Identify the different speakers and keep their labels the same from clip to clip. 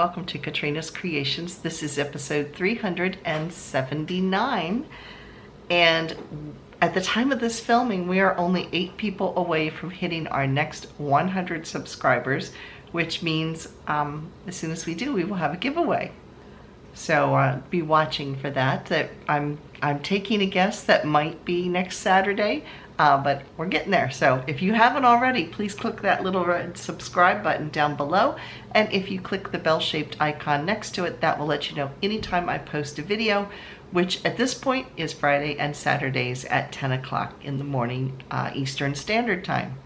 Speaker 1: welcome to Katrina's Creations. This is episode 379, and at the time of this filming, we are only 8 people away from hitting our next 100 subscribers, which means as soon as we do, we will have a giveaway. So be watching for that. I'm taking a guess that might be next Saturday. But we're getting there. So if you haven't already, please click that little red subscribe button down below. And if you click the bell-shaped icon next to it, that will let you know anytime I post a video, which at this point is Friday and Saturdays at 10 o'clock in the morning Eastern Standard Time.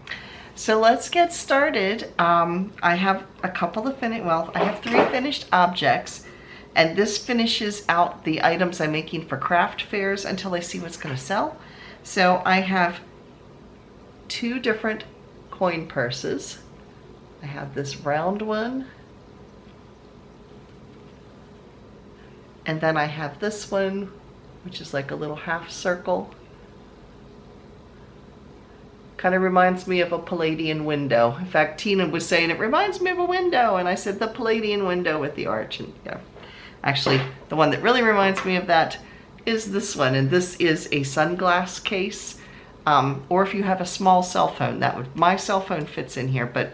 Speaker 1: So let's get started. I have a couple of I have 3 finished objects, and this finishes out the items I'm making for craft fairs until I see what's going to sell. So I have 2 different coin purses. I have this round one, and then I have this one, which is like a little half circle. Kind of reminds me of a Palladian window. In fact, Tina was saying it reminds me of a window, and I said the Palladian window with the arch. And yeah, actually, the one that really reminds me of that is this one, and this is a sunglass case, or if you have a small cell phone, my cell phone fits in here, but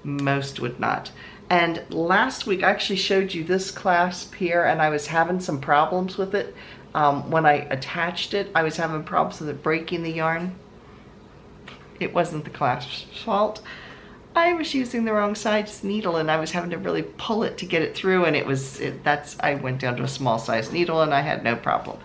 Speaker 1: most would not. And last week I actually showed you this clasp here, and I was having some problems with it. When I attached it, I was having problems with it breaking the yarn. It wasn't the clasp's fault. I was using the wrong size needle, and I was having to really pull it to get it through, and I went down to a small size needle and I had no problem.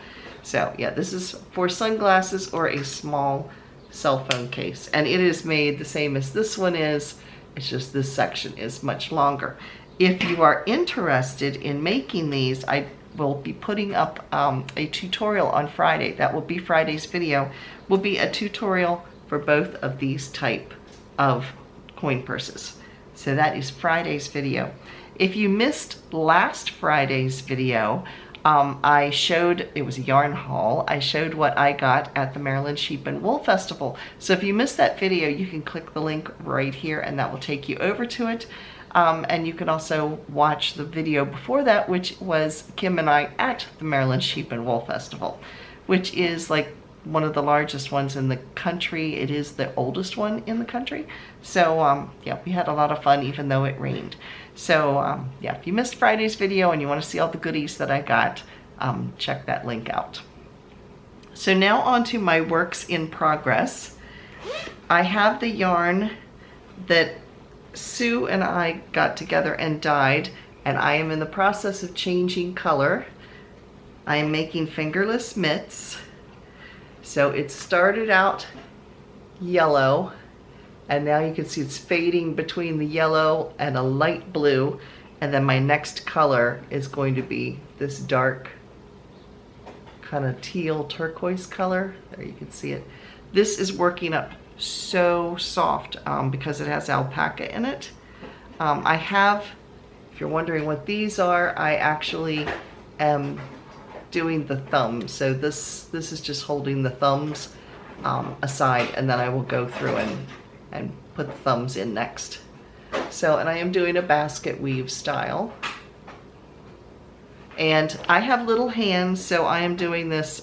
Speaker 1: So yeah, this is for sunglasses or a small cell phone case, and it is made the same as this one is. It's just this section is much longer. If you are interested in making these, I will be putting up a tutorial on Friday. That will be Friday's video. Will be a tutorial for both of these type of coin purses. So that is Friday's video. If you missed last Friday's video, I showed, it was a yarn haul, I showed what I got at the Maryland Sheep and Wool Festival. So if you missed that video, you can click the link right here and that will take you over to it. And you can also watch the video before that, which was Kim and I at the Maryland Sheep and Wool Festival, which is like one of the largest ones in the country. It is the oldest one in the country. So yeah, we had a lot of fun even though it rained. So yeah, if you missed Friday's video and you want to see all the goodies that I got, check that link out. So now on to my works in progress. I have the yarn that Sue and I got together and dyed, and I am in the process of changing color. I am making fingerless mitts. So it started out yellow, and now you can see it's fading between the yellow and a light blue, and then my next color is going to be this dark kind of teal turquoise color. There, you can see it. This is working up so soft because it has alpaca in it. I have, if you're wondering what these are, I actually am doing the thumbs. So this is just holding the thumbs aside, and then I will go through and put the thumbs in next. So, and I am doing a basket weave style, and I have little hands, so I am doing this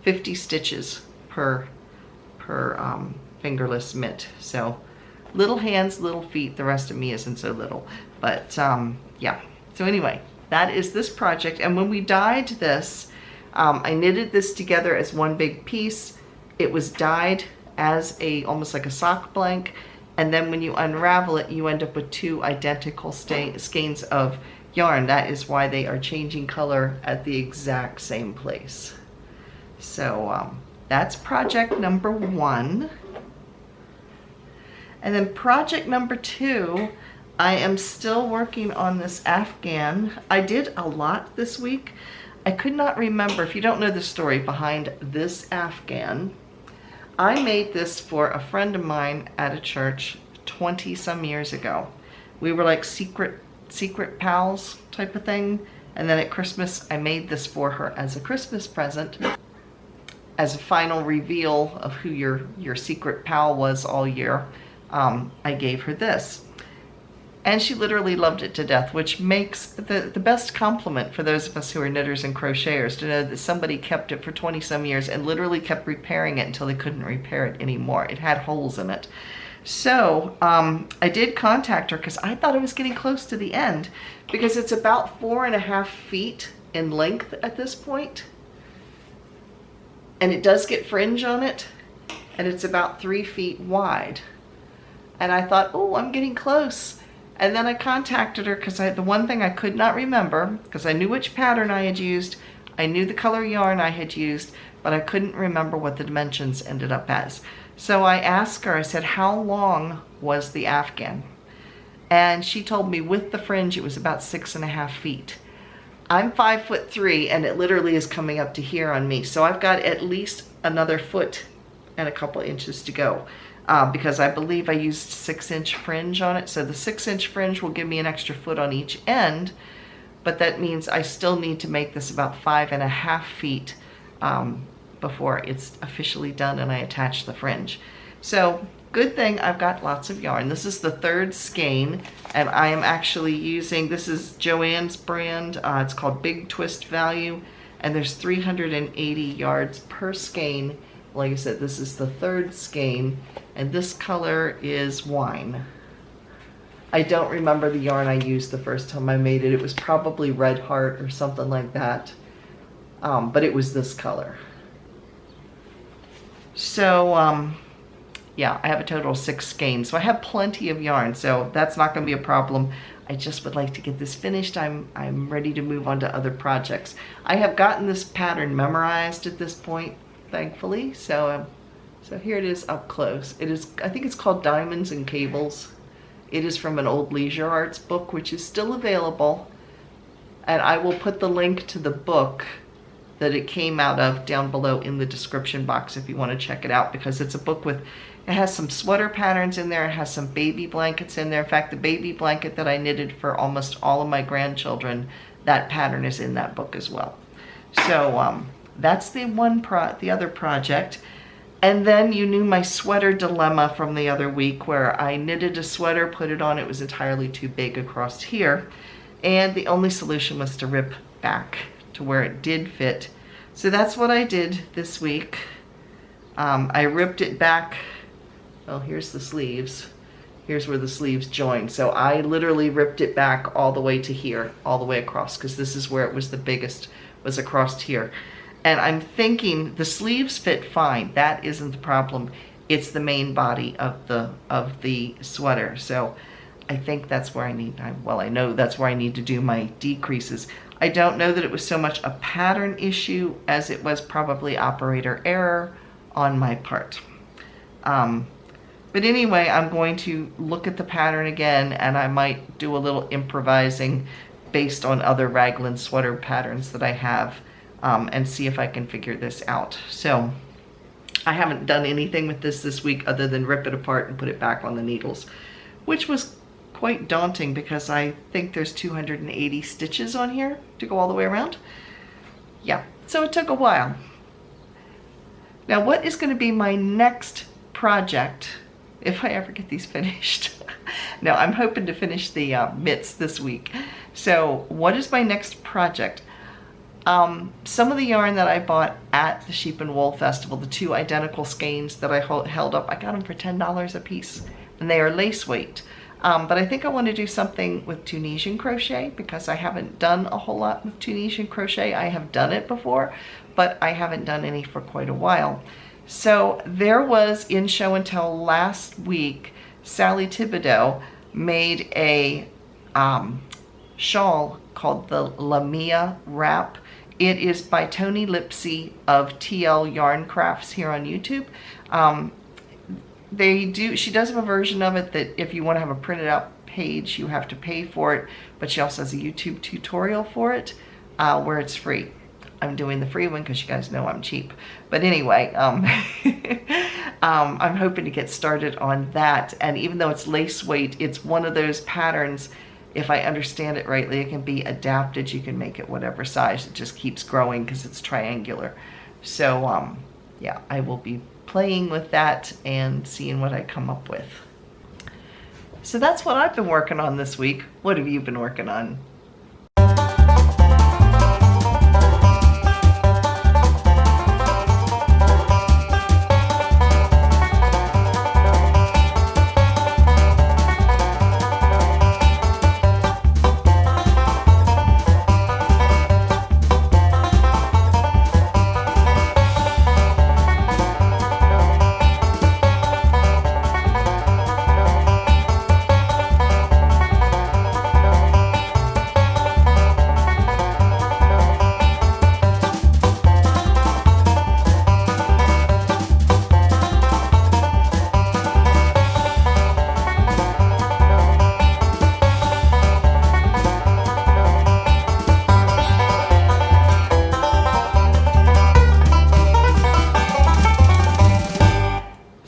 Speaker 1: 50 stitches per fingerless mitt. So little hands, little feet. The rest of me isn't so little, but yeah. So anyway, that is this project. And when we dyed this, I knitted this together as one big piece. It was dyed as almost like a sock blank, and then when you unravel it, you end up with 2 identical skeins of yarn. That is why they are changing color at the exact same place. So that's project number 1. And then project number 2, I am still working on this Afghan. I did a lot this week. I could not remember, if you don't know the story behind this Afghan, I made this for a friend of mine at a church 20 some years ago. We were like secret pals type of thing. And then at Christmas, I made this for her as a Christmas present, as a final reveal of who your secret pal was all year. I gave her this. And she literally loved it to death, which makes the best compliment for those of us who are knitters and crocheters, to know that somebody kept it for 20 some years and literally kept repairing it until they couldn't repair it anymore. It had holes in it. So I did contact her because I thought I was getting close to the end, because it's about 4.5 feet in length at this point. And it does get fringe on it, and it's about 3 feet wide. And I thought, oh, I'm getting close. And then I contacted her because the one thing I could not remember, because I knew which pattern I had used, I knew the color yarn I had used, but I couldn't remember what the dimensions ended up as. So I asked her, I said, how long was the Afghan? And she told me with the fringe it was about 6.5 feet. I'm 5'3", and it literally is coming up to here on me. So I've got at least another foot and a couple inches to go. Because I believe I used 6-inch fringe on it. So the 6-inch fringe will give me an extra foot on each end, but that means I still need to make this about 5.5 feet before it's officially done and I attach the fringe. So good thing I've got lots of yarn. This is the 3rd skein, and I am actually using, this is Joann's brand. It's called Big Twist Value, and there's 380 yards per skein. Like I said, this is the 3rd skein, and this color is wine. I don't remember the yarn I used the first time I made it. It was probably Red Heart or something like that, but it was this color. So yeah, I have a total of 6 skeins, so I have plenty of yarn, so that's not going to be a problem. I just would like to get this finished. I'm ready to move on to other projects. I have gotten this pattern memorized at this point, thankfully. So here it is up close. It is, I think it's called Diamonds and Cables. It is from an old Leisure Arts book, which is still available. And I will put the link to the book that it came out of down below in the description box if you want to check it out, because it's a book with, it has some sweater patterns in there. It has some baby blankets in there. In fact, the baby blanket that I knitted for almost all of my grandchildren, that pattern is in that book as well. So that's the other project. And then you knew my sweater dilemma from the other week, where I knitted a sweater, put it on, it was entirely too big across here. And the only solution was to rip back to where it did fit. So that's what I did this week. I ripped it back. Well, here's the sleeves. Here's where the sleeves join. So I literally ripped it back all the way to here, all the way across, because this is where it was the biggest, was across here. And I'm thinking the sleeves fit fine. That isn't the problem. It's the main body of the sweater. So I think that's where I need, well, I know that's where I need to do my decreases. I don't know that it was so much a pattern issue as it was probably operator error on my part. But anyway, I'm going to look at the pattern again, and I might do a little improvising based on other raglan sweater patterns that I have, and see if I can figure this out. So I haven't done anything with this week other than rip it apart and put it back on the needles, which was quite daunting because I think there's 280 stitches on here to go all the way around. Yeah, so it took a while. Now, what is going to be my next project if I ever get these finished? Now, I'm hoping to finish the mitts this week. So what is my next project? Some of the yarn that I bought at the Sheep and Wool Festival, the 2 identical skeins that I held up, I got them for $10 a piece, and they are lace weight. But I think I want to do something with Tunisian crochet, because I haven't done a whole lot with Tunisian crochet. I have done it before, but I haven't done any for quite a while. So there was, in Show and Tell last week, Sally Thibodeau made a shawl called the Lamia Wrap. It is by Tony Lipsy of TL Yarn Crafts here on YouTube. She does have a version of it that if you want to have a printed out page, you have to pay for it, but she also has a YouTube tutorial for it where it's free. I'm doing the free one because you guys know I'm cheap. But anyway, I'm hoping to get started on that. And even though it's lace weight, it's one of those patterns, if I understand it rightly, it can be adapted. You can make it whatever size. It just keeps growing because it's triangular. So yeah, I will be playing with that and seeing what I come up with. So that's what I've been working on this week. What have you been working on?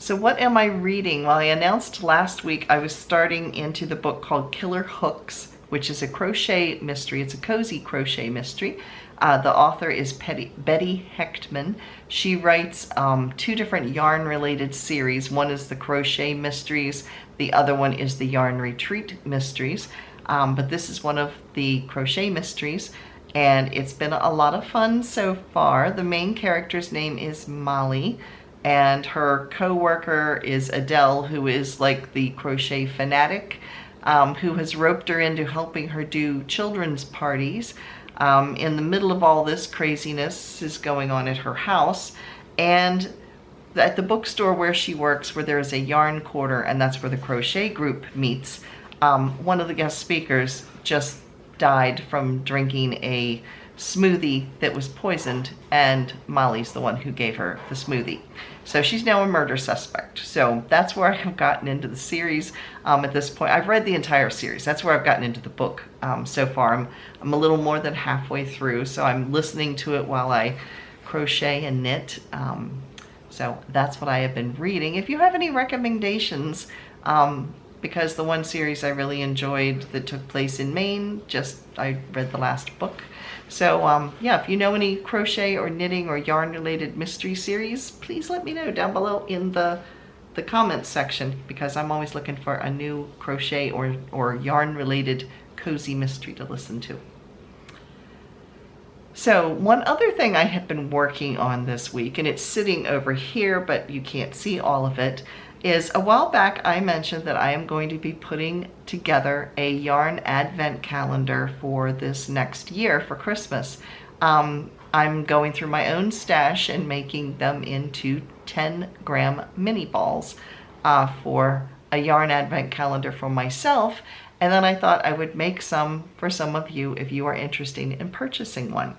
Speaker 1: So what am I reading? Well, I announced last week I was starting into the book called Killer Hooks, which is a crochet mystery. It's a cozy crochet mystery. The author is Betty Hechtman. She writes 2 different yarn-related series. One is the Crochet Mysteries. The other one is the Yarn Retreat Mysteries. But this is one of the Crochet Mysteries, and it's been a lot of fun so far. The main character's name is Molly, and her co-worker is Adele, who is like the crochet fanatic, who has roped her into helping her do children's parties. In the middle of all this craziness is going on at her house, and at the bookstore where she works, where there is a yarn quarter, and that's where the crochet group meets, one of the guest speakers just died from drinking a smoothie that was poisoned, and Molly's the one who gave her the smoothie. So she's now a murder suspect. So that's where I have gotten into the series at this point. I've read the entire series. That's where I've gotten into the book so far. I'm a little more than halfway through, so I'm listening to it while I crochet and knit. So that's what I have been reading. If you have any recommendations, because the one series I really enjoyed that took place in Maine, I read the last book. So yeah, if you know any crochet or knitting or yarn related mystery series, please let me know down below in the comments section, because I'm always looking for a new crochet or yarn related cozy mystery to listen to. So one other thing I have been working on this week, and it's sitting over here, but you can't see all of it, is a while back I mentioned that I am going to be putting together a yarn advent calendar for this next year for Christmas. I'm going through my own stash and making them into 10-gram mini balls for a yarn advent calendar for myself, and then I thought I would make some for some of you if you are interested in purchasing one.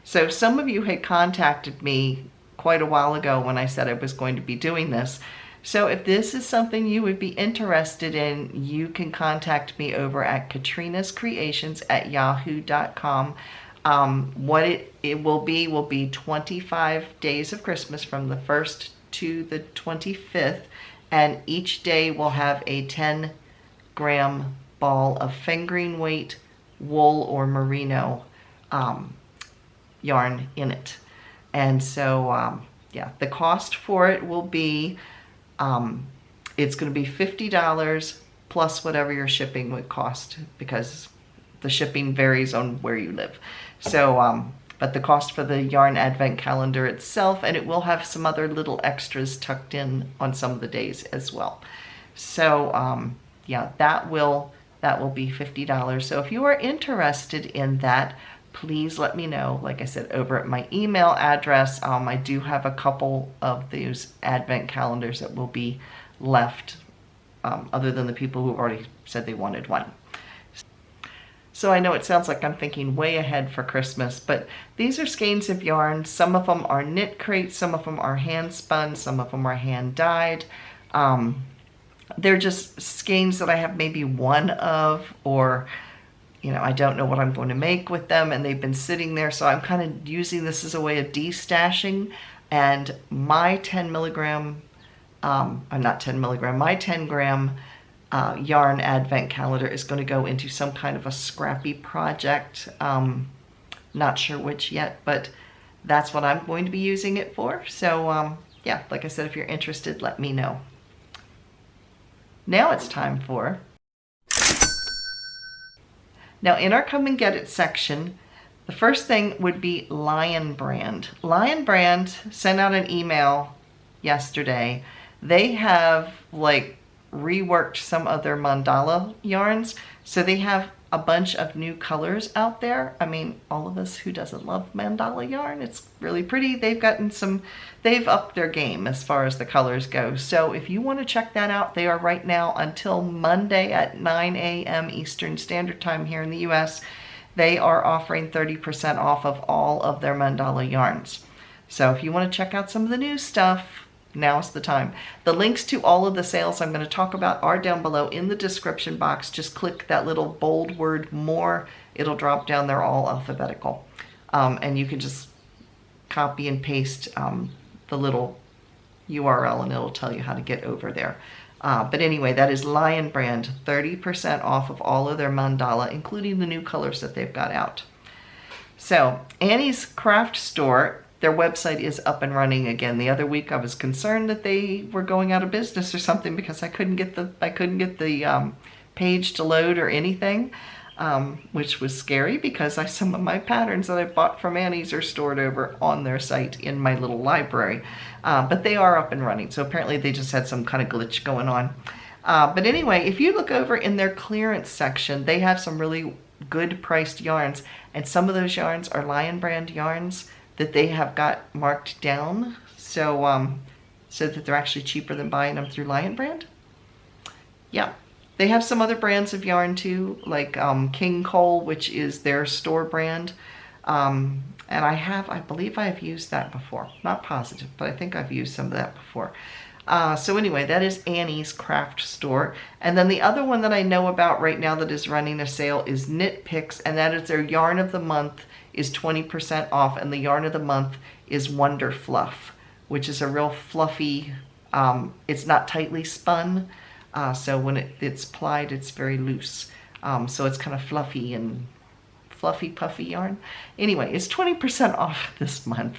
Speaker 1: So some of you had contacted me quite a while ago when I said I was going to be doing this. So if this is something you would be interested in, you can contact me over at KatrinasCreations@yahoo.com. What it will be 25 days of Christmas from the 1st to the 25th, and each day will have a 10-gram ball of fingering weight wool or merino yarn in it. And so yeah, the cost for it will be it's going to be $50 plus whatever your shipping would cost, because the shipping varies on where you live. So but the cost for the yarn advent calendar itself, and it will have some other little extras tucked in on some of the days as well. So yeah, that will be $50. So if you are interested in that, please let me know, like I said, over at my email address. I do have a couple of those advent calendars that will be left, other than the people who already said they wanted one. So I know it sounds like I'm thinking way ahead for Christmas, but these are skeins of yarn. Some of them are knit crates, some of them are hand spun, some of them are hand dyed. They're just skeins that I have maybe one of, or I don't know what I'm going to make with them, and they've been sitting there, so I'm kind of using this as a way of de-stashing. And my 10-gram yarn advent calendar is going to go into some kind of a scrappy project. Not sure which yet, but that's what I'm going to be using it for. So yeah, like I said, if you're interested, let me know. Now it's time for Now in our Come and Get It section, the first thing would be Lion Brand. Lion Brand sent out an email yesterday. They have like reworked some of their mandala yarns. So they have a bunch of new colors out there. I mean, all of us, who doesn't love mandala yarn? It's really pretty. They've upped their game as far as the colors go. So if you want to check that out, they are right now until Monday at 9 a.m. Eastern Standard Time here in the US. They are offering 30% off of all of their mandala yarns. So if you want to check out some of the new stuff, now's the time. The links to all of the sales I'm going to talk about are down below in the description box. Just click that little bold word more. It'll drop down. They're all alphabetical. And you can just copy and paste the little URL and it'll tell you how to get over there. But anyway, that is Lion Brand, 30% off of all of their mandala, including the new colors that they've got out. So Annie's Craft Store, their website is up and running again. The other week I was concerned that they were going out of business or something because I couldn't get the page to load or anything, which was scary because some of my patterns that I bought from Annie's are stored over on their site in my little library. But they are up and running. So apparently they just had some kind of glitch going on. But anyway, if you look over in their clearance section, they have some really good priced yarns. And some of those yarns are Lion Brand yarns that they have got marked down so that they're actually cheaper than buying them through Lion Brand. Yeah, they have some other brands of yarn too, like King Cole, which is their store brand. And I believe I have used that before. Not positive, but I think I've used some of that before. So anyway, that is Annie's Craft Store. And then the other one that I know about right now that is running a sale is Knit Picks, and that is their yarn of the month is 20% off, and the yarn of the month is Wonder Fluff, which is a real fluffy, it's not tightly spun, so when it's plied, it's very loose. So it's kind of fluffy and fluffy puffy yarn. Anyway, it's 20% off this month.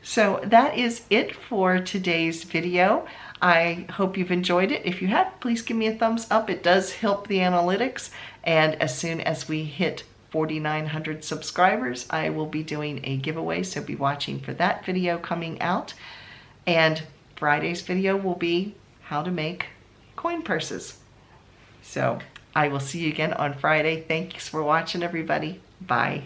Speaker 1: So that is it for today's video. I hope you've enjoyed it. If you have, please give me a thumbs up. It does help the analytics. And as soon as we hit 4,900 subscribers, I will be doing a giveaway. So be watching for that video coming out. And Friday's video will be how to make coin purses. So I will see you again on Friday. Thanks for watching, everybody. Bye.